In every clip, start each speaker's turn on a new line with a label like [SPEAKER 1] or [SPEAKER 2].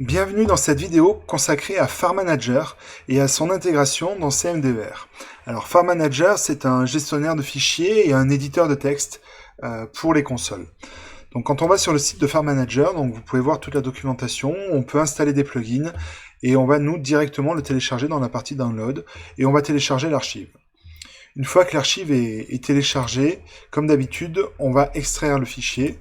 [SPEAKER 1] Bienvenue dans cette vidéo consacrée à FileManager et à son intégration dans CMDR. Alors FileManager, c'est un gestionnaire de fichiers et un éditeur de texte pour les consoles. Donc quand on va sur le site de FileManager, donc vous pouvez voir toute la documentation, on peut installer des plugins et on va nous directement le télécharger dans la partie download et on va télécharger l'archive. Une fois que l'archive est téléchargée, comme d'habitude, on va extraire le fichier.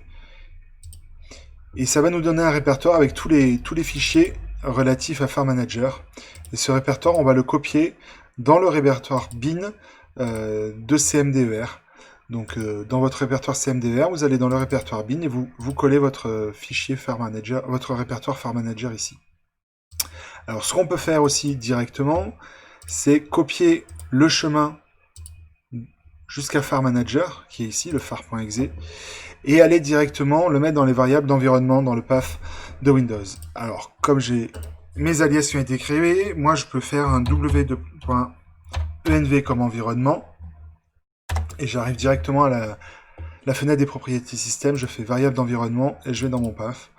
[SPEAKER 1] Et ça va nous donner un répertoire avec tous les fichiers relatifs à FileManager. Et ce répertoire, on va le copier dans le répertoire bin de CMDR. Donc dans votre répertoire CMDR, vous allez dans le répertoire bin et vous collez votre fichier FileManager, votre répertoire FileManager ici. Alors ce qu'on peut faire aussi directement, c'est copier le chemin jusqu'à FileManager, qui est ici, le far.exe, et aller directement le mettre dans les variables d'environnement, dans le path de Windows. Alors, comme j'ai mes alias qui ont été créés, moi je peux faire un w2.env comme environnement, et j'arrive directement à la fenêtre des propriétés système, je fais variable d'environnement, et je vais dans mon path.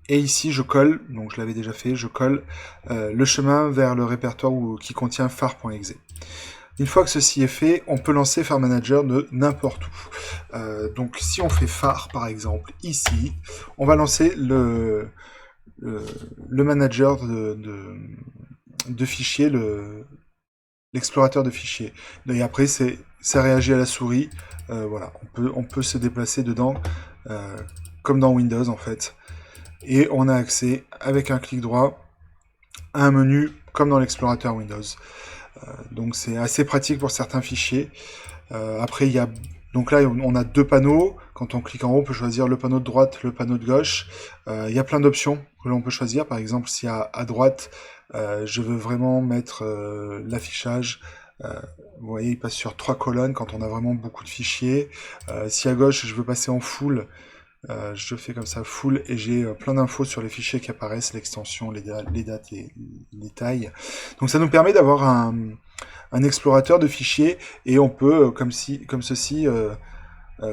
[SPEAKER 1] Et ici, je colle, donc je l'avais déjà fait, je colle le chemin vers le répertoire qui contient far.exe. Une fois que ceci est fait, on peut lancer FileManager de n'importe où. Donc si on fait phare par exemple ici, on va lancer le manager de fichiers, l'explorateur de fichiers. Et après ça réagit à la souris. Voilà, on peut se déplacer dedans comme dans Windows en fait. Et on a accès avec un clic droit à un menu comme dans l'explorateur Windows. Donc c'est assez pratique pour certains fichiers. Après il y a donc là on a deux panneaux. Quand on clique en haut, on peut choisir le panneau de droite, le panneau de gauche. Il y a plein d'options que l'on peut choisir. Par exemple, si à droite je veux vraiment mettre l'affichage, vous voyez, il passe sur 3 colonnes quand on a vraiment beaucoup de fichiers. Si à gauche je veux passer en full, je fais comme ça full et j'ai plein d'infos sur les fichiers qui apparaissent, l'extension, les dates, les tailles. Donc ça nous permet d'avoir un explorateur de fichiers et on peut, comme ceci,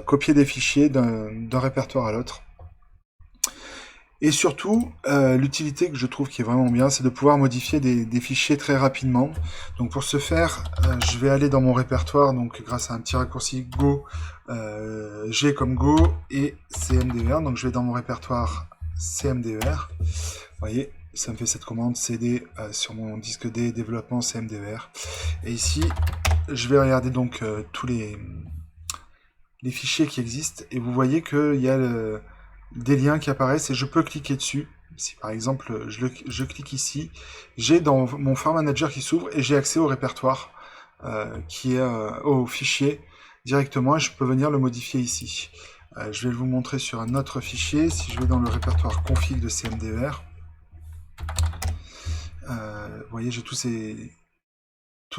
[SPEAKER 1] copier des fichiers d'un répertoire à l'autre. Et surtout, l'utilité que je trouve qui est vraiment bien, c'est de pouvoir modifier des fichiers très rapidement. Donc pour ce faire, je vais aller dans mon répertoire, donc grâce à un petit raccourci Go, G comme Go et CMDR. Donc je vais dans mon répertoire CMDR. Vous voyez, ça me fait cette commande CD sur mon disque D, développement CMDR. Et ici, je vais regarder donc tous les fichiers qui existent. Et vous voyez qu'il y a des liens qui apparaissent et je peux cliquer dessus. Si par exemple je clique ici, j'ai dans mon FileManager qui s'ouvre et j'ai accès au répertoire qui est au fichier directement et je peux venir le modifier ici. Je vais vous montrer sur un autre fichier. Si je vais dans le répertoire config de CMDR, vous voyez, j'ai tous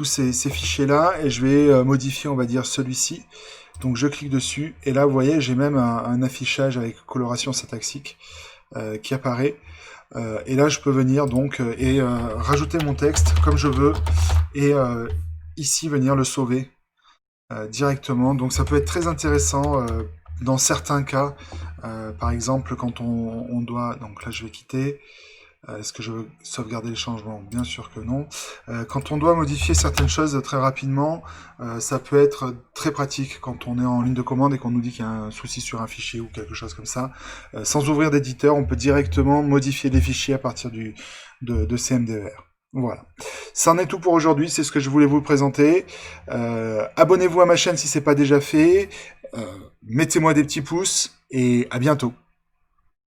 [SPEAKER 1] ces fichiers là et je vais modifier, on va dire, celui-ci. Donc je clique dessus et là vous voyez j'ai même un affichage avec coloration syntaxique qui apparaît et là je peux venir donc rajouter mon texte comme je veux et ici venir le sauver directement. Donc ça peut être très intéressant dans certains cas, par exemple quand on doit, donc là je vais quitter. Est-ce que je veux sauvegarder les changements? Bien sûr que non. Quand on doit modifier certaines choses très rapidement, ça peut être très pratique quand on est en ligne de commande et qu'on nous dit qu'il y a un souci sur un fichier ou quelque chose comme ça. Sans ouvrir d'éditeur, on peut directement modifier les fichiers à partir de CMDR. Voilà. Ça en est tout pour aujourd'hui, c'est ce que je voulais vous présenter. Abonnez-vous à ma chaîne si ce n'est pas déjà fait. Mettez-moi des petits pouces et à bientôt.